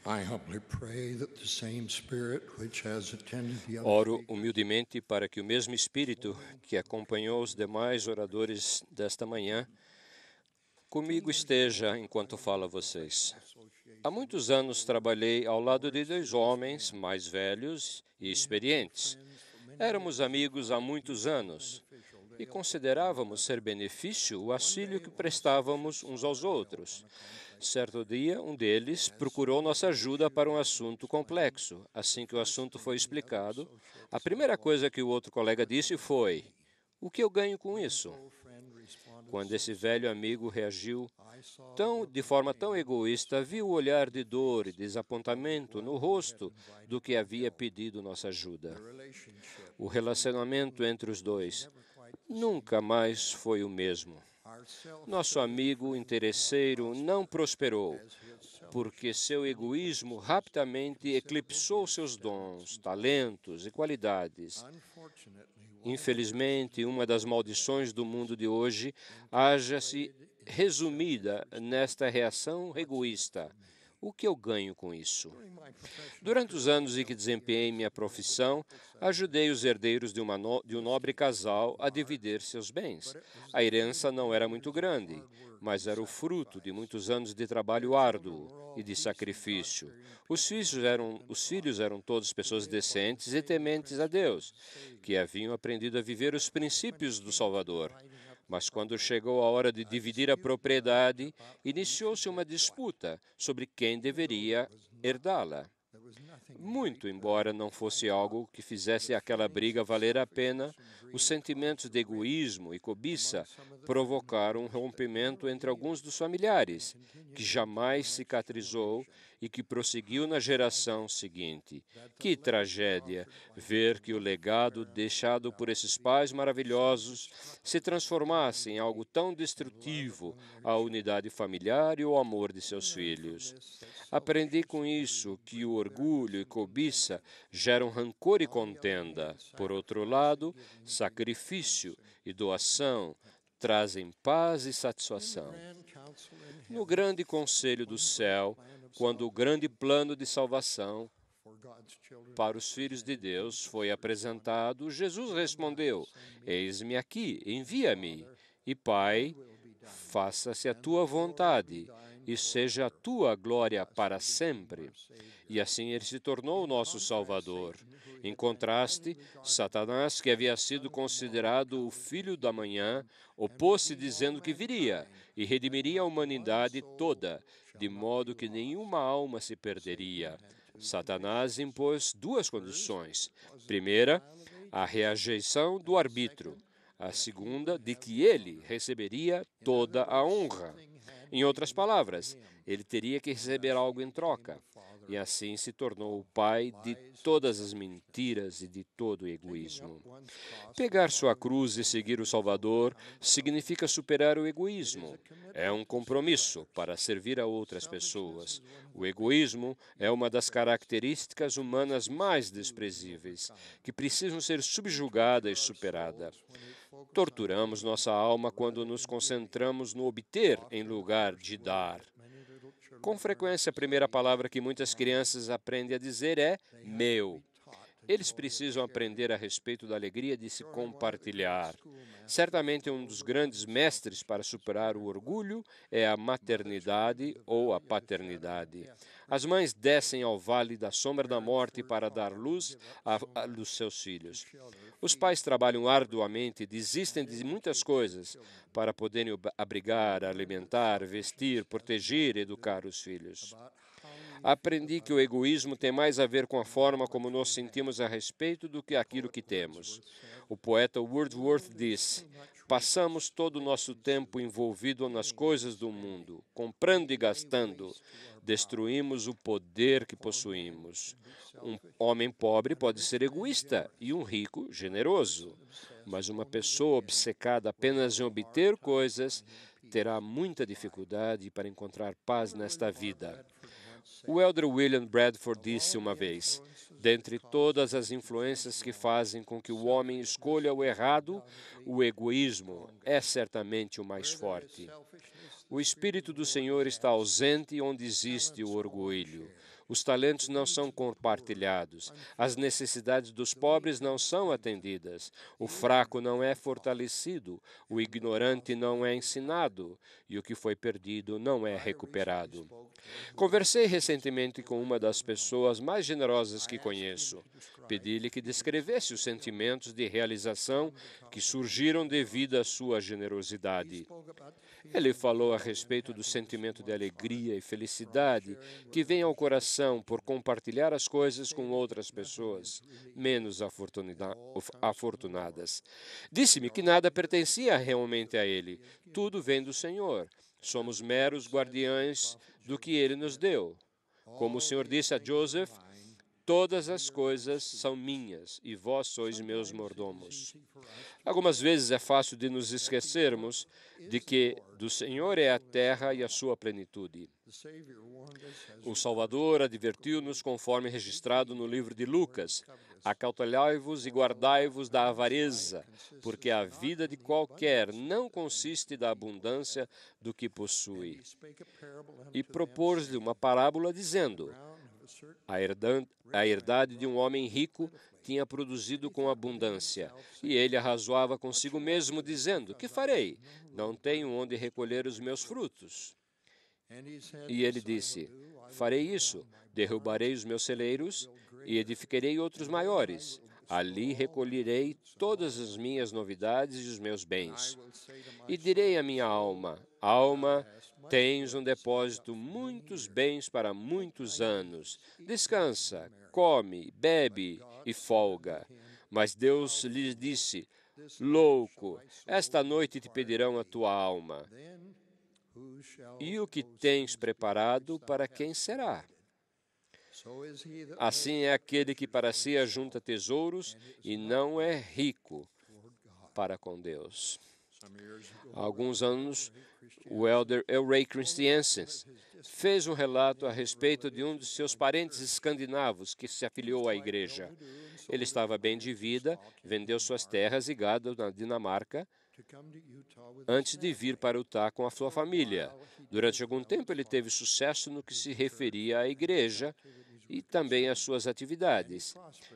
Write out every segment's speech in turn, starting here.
I humbly pray that the same Spirit which has attended the other Oro humildemente para que o mesmo Espírito que acompanhou os demais oradores desta manhã comigo esteja enquanto falo a vocês. Há muitos anos trabalhei ao lado de dois homens mais velhos e experientes. Éramos amigos há muitos anos e considerávamos ser benefício o auxílio que prestávamos uns aos outros. Certo dia, um deles procurou nossa ajuda para um assunto complexo. Assim que o assunto foi explicado, a primeira coisa que o outro colega disse foi: "O que eu ganho com isso?" Quando esse velho amigo reagiu de forma tão egoísta, vi o olhar de dor e desapontamento no rosto do que havia pedido nossa ajuda. O relacionamento entre os dois nunca mais foi o mesmo. Nosso amigo interesseiro não prosperou, porque seu egoísmo rapidamente eclipsou seus dons, talentos e qualidades. Infelizmente, uma das maldições do mundo de hoje haja-se resumida nesta reação egoísta. O que eu ganho com isso? Durante os anos em que desempenhei minha profissão, ajudei os herdeiros de um nobre casal a dividir seus bens. A herança não era muito grande, mas era o fruto de muitos anos de trabalho árduo e de sacrifício. Os filhos eram todos pessoas decentes e tementes a Deus, que haviam aprendido a viver os princípios do Salvador. Mas quando chegou a hora de dividir a propriedade, iniciou-se uma disputa sobre quem deveria herdá-la. Muito embora não fosse algo que fizesse aquela briga valer a pena, os sentimentos de egoísmo e cobiça provocaram um rompimento entre alguns dos familiares, que jamais cicatrizou e que prosseguiu na geração seguinte. Que tragédia ver que o legado deixado por esses pais maravilhosos se transformasse em algo tão destrutivo à unidade familiar e ao amor de seus filhos. Aprendi com isso que o orgulho e cobiça geram rancor e contenda. Por outro lado, sacrifício e doação trazem paz e satisfação. No grande conselho do céu, quando o grande plano de salvação para os filhos de Deus foi apresentado, Jesus respondeu: "Eis-me aqui, envia-me. E Pai, faça-se a tua vontade, e seja a tua glória para sempre." E assim ele se tornou o nosso Salvador. Em contraste, Satanás, que havia sido considerado o filho da manhã, opôs-se dizendo que viria e redimiria a humanidade toda, de modo que nenhuma alma se perderia. Satanás impôs duas condições. Primeira, a rejeição do arbítrio. A segunda, de que ele receberia toda a honra. Em outras palavras, ele teria que receber algo em troca. E assim se tornou o pai de todas as mentiras e de todo o egoísmo. Pegar sua cruz e seguir o Salvador significa superar o egoísmo. É um compromisso para servir a outras pessoas. O egoísmo é uma das características humanas mais desprezíveis, que precisam ser subjugada e superada. Torturamos nossa alma quando nos concentramos no obter em lugar de dar. Com frequência, a primeira palavra que muitas crianças aprendem a dizer é meu. Eles precisam aprender a respeito da alegria de se compartilhar. Certamente, um dos grandes mestres para superar o orgulho é a maternidade ou a paternidade. As mães descem ao vale da sombra da morte para dar luz aos seus filhos. Os pais trabalham arduamente e desistem de muitas coisas para poderem abrigar, alimentar, vestir, proteger e educar os filhos. Aprendi que o egoísmo tem mais a ver com a forma como nos sentimos a respeito do que aquilo que temos. O poeta Wordsworth disse: "Passamos todo o nosso tempo envolvido nas coisas do mundo, comprando e gastando. Destruímos o poder que possuímos." Um homem pobre pode ser egoísta e um rico generoso. Mas uma pessoa obcecada apenas em obter coisas terá muita dificuldade para encontrar paz nesta vida. O elder William Bradford disse uma vez: "Dentre todas as influências que fazem com que o homem escolha o errado, o egoísmo é certamente o mais forte." O Espírito do Senhor está ausente onde existe o orgulho. Os talentos não são compartilhados. As necessidades dos pobres não são atendidas. O fraco não é fortalecido. O ignorante não é ensinado. E o que foi perdido não é recuperado. Conversei recentemente com uma das pessoas mais generosas que conheço. Pedi-lhe que descrevesse os sentimentos de realização que surgiram devido à sua generosidade. Ele falou a respeito do sentimento de alegria e felicidade que vem ao coração por compartilhar as coisas com outras pessoas menos afortunadas. Disse-me que nada pertencia realmente a ele. Tudo vem do Senhor. Somos meros guardiães do que ele nos deu. Como o Senhor disse a Joseph, todas as coisas são minhas e vós sois meus mordomos. Algumas vezes é fácil de nos esquecermos de que do Senhor é a terra e a sua plenitude. O Salvador advertiu-nos conforme registrado no livro de Lucas: acautelai-vos e guardai-vos da avareza, porque a vida de qualquer não consiste da abundância do que possui. E propôs-lhe uma parábola dizendo: a herdade de um homem rico tinha produzido com abundância, e ele arrazoava consigo mesmo, dizendo: que farei? Não tenho onde recolher os meus frutos. E ele disse: farei isso, derrubarei os meus celeiros e edificarei outros maiores. Ali recolherei todas as minhas novidades e os meus bens. E direi à minha alma: alma, tens um depósito, muitos bens para muitos anos. Descansa, come, bebe e folga. Mas Deus lhe disse: louco, esta noite te pedirão a tua alma. E o que tens preparado, para quem será? Assim é aquele que para si ajunta tesouros e não é rico para com Deus. Há alguns anos, o elder Ray Christiansen fez um relato a respeito de um de seus parentes escandinavos que se afiliou à igreja. Ele estava bem de vida, vendeu suas terras e gado na Dinamarca antes de vir para Utah com a sua família. Durante algum tempo, ele teve sucesso no que se referia à igreja e também às suas atividades,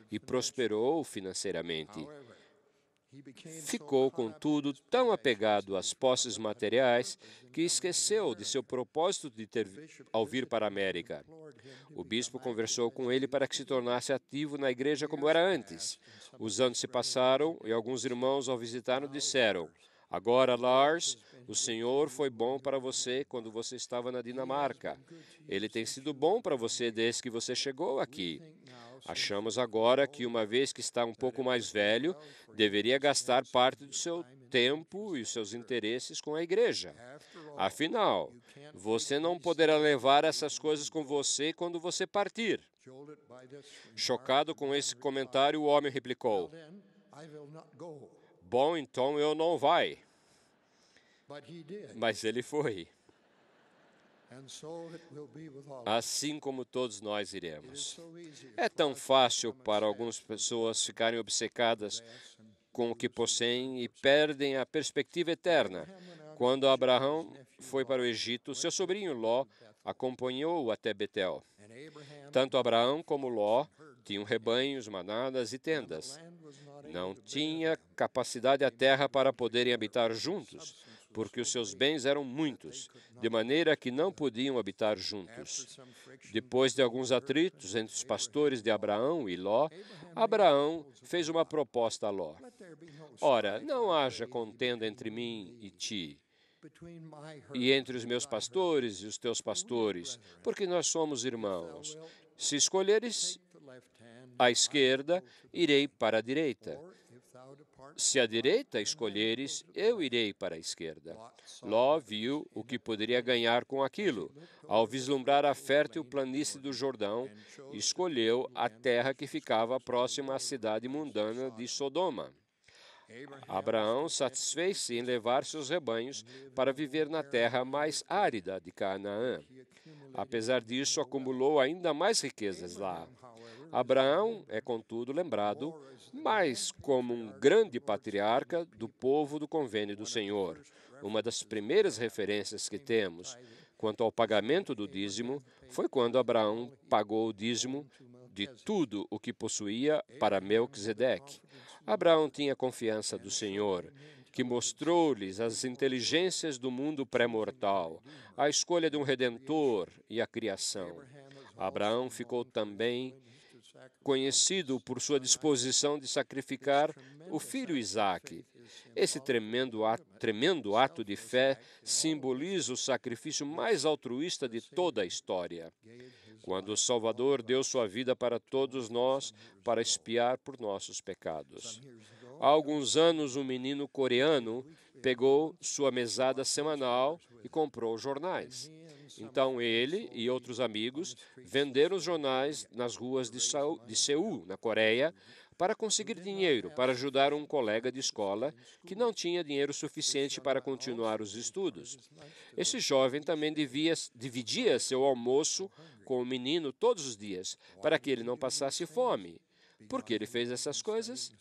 e prosperou financeiramente. Ficou, contudo, tão apegado às posses materiais que esqueceu de seu propósito ao vir para a América. O bispo conversou com ele para que se tornasse ativo na igreja como era antes. Os anos se passaram e alguns irmãos, ao visitaram, disseram: agora, Lars, o Senhor foi bom para você quando você estava na Dinamarca. Ele tem sido bom para você desde que você chegou aqui. Achamos agora que, uma vez que está um pouco mais velho, deveria gastar parte do seu tempo e os seus interesses com a igreja. Afinal, você não poderá levar essas coisas com você quando você partir. Chocado com esse comentário, o homem replicou: bom, então eu não vou. Mas ele foi. Assim como todos nós iremos. É tão fácil para algumas pessoas ficarem obcecadas com o que possuem e perdem a perspectiva eterna. Quando Abraão foi para o Egito, seu sobrinho Ló acompanhou-o até Betel. Tanto Abraão como Ló tinham rebanhos, manadas e tendas. Não tinha capacidade a terra para poderem habitar juntos, porque os seus bens eram muitos, de maneira que não podiam habitar juntos. Depois de alguns atritos entre os pastores de Abraão e Ló, Abraão fez uma proposta a Ló: ora, não haja contenda entre mim e ti, e entre os meus pastores e os teus pastores, porque nós somos irmãos. Se escolheres a esquerda, irei para a direita. Se a direita escolheres, eu irei para a esquerda. Ló viu o que poderia ganhar com aquilo. Ao vislumbrar a fértil planície do Jordão, escolheu a terra que ficava próxima à cidade mundana de Sodoma. Abraão satisfez-se em levar seus rebanhos para viver na terra mais árida de Canaã. Apesar disso, acumulou ainda mais riquezas lá. Abraão é, contudo, lembrado mais como um grande patriarca do povo do convênio do Senhor. Uma das primeiras referências que temos quanto ao pagamento do dízimo foi quando Abraão pagou o dízimo de tudo o que possuía para Melquisedeque. Abraão tinha confiança do Senhor, que mostrou-lhes as inteligências do mundo pré-mortal, a escolha de um redentor e a criação. Abraão ficou também conhecido por sua disposição de sacrificar o filho Isaque. Esse tremendo ato de fé simboliza o sacrifício mais altruísta de toda a história, quando o Salvador deu sua vida para todos nós para expiar por nossos pecados. Há alguns anos, um menino coreano pegou sua mesada semanal e comprou jornais. Então ele e outros amigos venderam os jornais nas ruas de Seul, na Coreia, para conseguir dinheiro para ajudar um colega de escola que não tinha dinheiro suficiente para continuar os estudos. Esse jovem também dividia seu almoço com o menino todos os dias, para que ele não passasse fome. Por que ele fez essas coisas?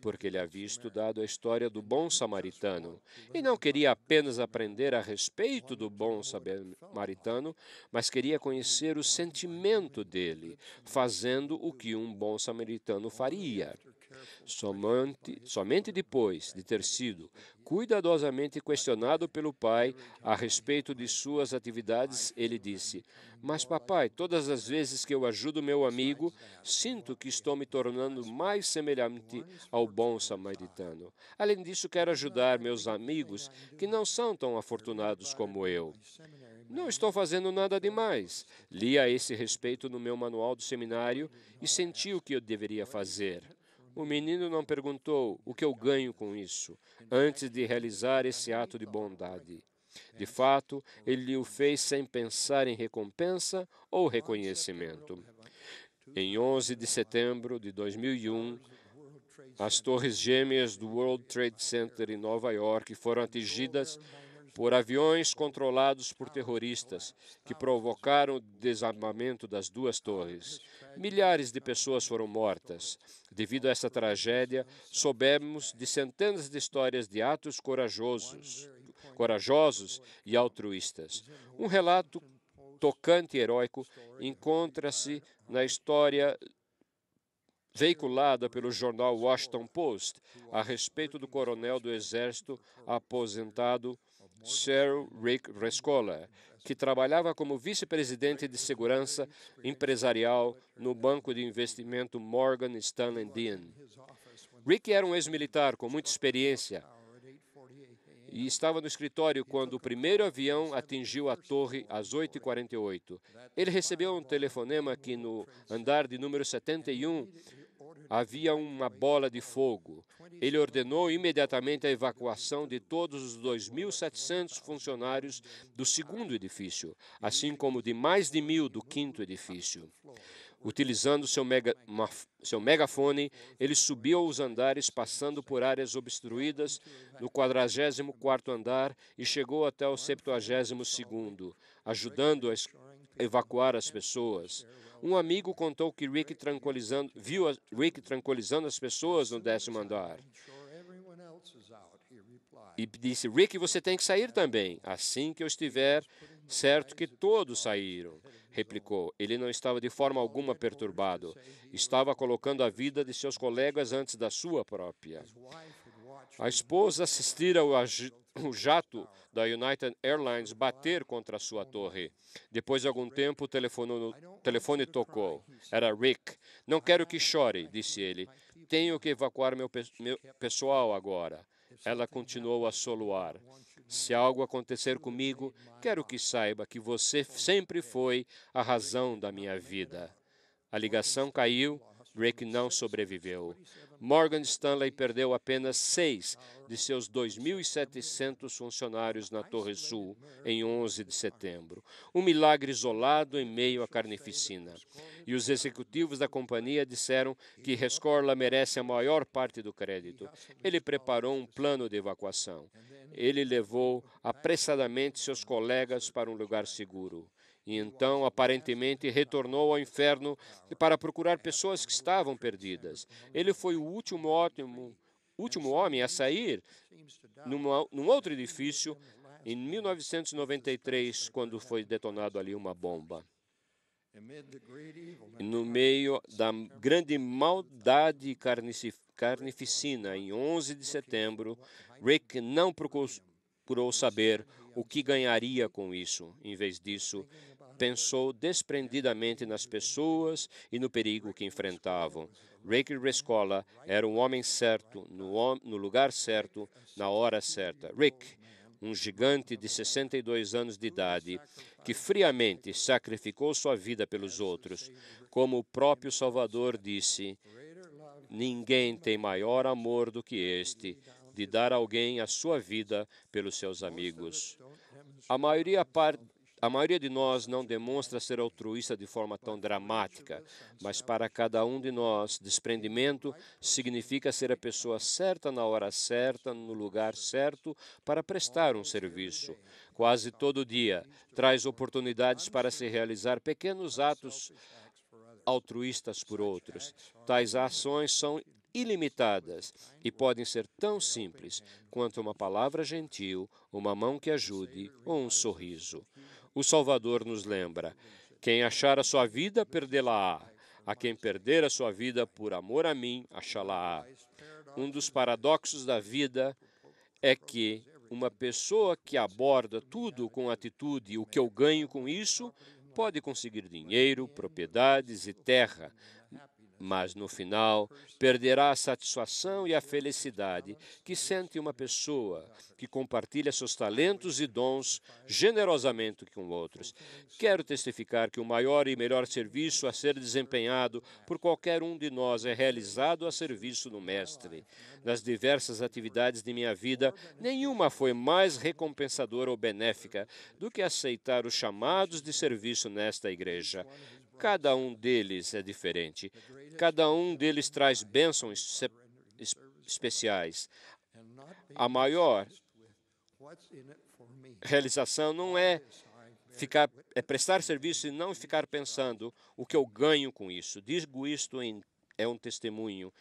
Porque ele havia estudado a história do bom samaritano e não queria apenas aprender a respeito do bom samaritano, mas queria conhecer o sentimento dele, fazendo o que um bom samaritano faria. Somente depois de ter sido cuidadosamente questionado pelo pai a respeito de suas atividades, ele disse: "Mas, papai, todas as vezes que eu ajudo meu amigo, sinto que estou me tornando mais semelhante ao bom samaritano. Além disso, quero ajudar meus amigos que não são tão afortunados como eu. Não estou fazendo nada demais. Li a esse respeito no meu manual do seminário e senti o que eu deveria fazer." O menino não perguntou o que eu ganho com isso, antes de realizar esse ato de bondade. De fato, ele o fez sem pensar em recompensa ou reconhecimento. Em 11 de setembro de 2001, as torres gêmeas do World Trade Center em Nova York foram atingidas por aviões controlados por terroristas que provocaram o desarmamento das duas torres. Milhares de pessoas foram mortas. Devido a essa tragédia, soubemos de centenas de histórias de atos corajosos e altruístas. Um relato tocante e heróico encontra-se na história veiculada pelo jornal Washington Post a respeito do coronel do Exército aposentado Sir Rick Rescorla, que trabalhava como vice-presidente de segurança empresarial no banco de investimento Morgan Stanley Dean. Rick era um ex-militar com muita experiência e estava no escritório quando o primeiro avião atingiu a torre às 8h48. Ele recebeu um telefonema que no andar de número 71 havia uma bola de fogo. Ele ordenou imediatamente a evacuação de todos os 2.700 funcionários do segundo edifício, assim como de mais de 1.000 do quinto edifício. Utilizando seu megafone, ele subiu os andares, passando por áreas obstruídas no 44º andar e chegou até o 72º, ajudando a evacuar as pessoas. Um amigo contou que viu Rick tranquilizando as pessoas no 10º andar. E disse: "Rick, você tem que sair também, assim que eu estiver certo que todos saíram", replicou. Ele não estava de forma alguma perturbado. Estava colocando a vida de seus colegas antes da sua própria. A esposa assistira o jato da United Airlines bater contra a sua torre. Depois de algum tempo, o telefone tocou. Era Rick. "Não quero que chore", disse ele. "Tenho que evacuar meu pessoal agora." Ela continuou a soluar. "Se algo acontecer comigo, quero que saiba que você sempre foi a razão da minha vida." A ligação caiu. Rick não sobreviveu. Morgan Stanley perdeu apenas 6 de seus 2.700 funcionários na Torre Sul em 11 de setembro. Um milagre isolado em meio à carnificina. E os executivos da companhia disseram que Rescorla merece a maior parte do crédito. Ele preparou um plano de evacuação. Ele levou apressadamente seus colegas para um lugar seguro. E então, aparentemente, retornou ao inferno para procurar pessoas que estavam perdidas. Ele foi o último último homem a sair num outro edifício em 1993, quando foi detonado ali uma bomba. No meio da grande maldade e carnificina, em 11 de setembro, Rick não procurou saber o que ganharia com isso. Em vez disso, pensou desprendidamente nas pessoas e no perigo que enfrentavam. Rick Rescorla era o homem certo, no lugar certo, na hora certa. Rick, um gigante de 62 anos de idade, que friamente sacrificou sua vida pelos outros. Como o próprio Salvador disse, ninguém tem maior amor do que este, de dar a alguém a sua vida pelos seus amigos. A maioria de nós não demonstra ser altruísta de forma tão dramática, mas para cada um de nós, desprendimento significa ser a pessoa certa na hora certa, no lugar certo, para prestar um serviço. Quase todo dia traz oportunidades para se realizar pequenos atos altruístas por outros. Tais ações são ilimitadas e podem ser tão simples quanto uma palavra gentil, uma mão que ajude ou um sorriso. O Salvador nos lembra: quem achar a sua vida, perdê-la-á. A quem perder a sua vida por amor a mim, achá-la-á. Um dos paradoxos da vida é que uma pessoa que aborda tudo com atitude, o que eu ganho com isso, pode conseguir dinheiro, propriedades e terra, mas no final perderá a satisfação e a felicidade que sente uma pessoa que compartilha seus talentos e dons generosamente com outros. Quero testificar que o maior e melhor serviço a ser desempenhado por qualquer um de nós é realizado a serviço do Mestre. Nas diversas atividades de minha vida, nenhuma foi mais recompensadora ou benéfica do que aceitar os chamados de serviço nesta igreja. Cada um deles é diferente. Cada um deles traz bênçãos especiais. A maior realização não é prestar serviço e não ficar pensando o que eu ganho com isso. Digo isto é um testemunho.